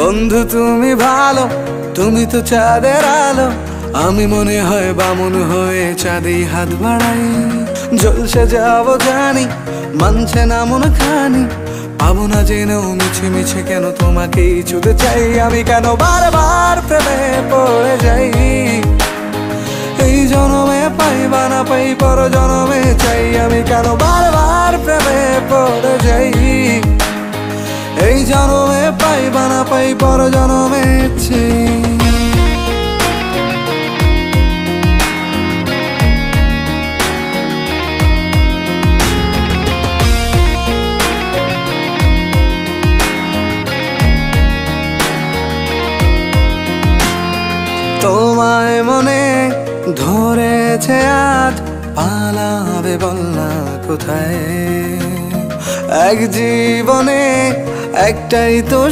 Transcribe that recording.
বন্ধু তুমি ভালো, তুমি তো চাঁদের আলো। আমি মনে হয় বামুন হয়ে চাঁদে হাত বাড়াই। জলসে যাবো জানি, মানছে না মন খানি। পাবো না জেনেও মিছে মিছে কেন তোমাকেই ছুতে চাই। আমি কেন বারবার প্রেমে পড়ে যাই। এই জনমে পাই বা না পাই, পর জনমে চাই। আমি কেন বারবার প্রেমে পড়ে যাই। এই জনমে পাই বা না পাই, পর জনমে চাই। তোমায় মনে ধরেছে আজ, পালাবে বলনা কোথায়। এক জীবনে একটাই তো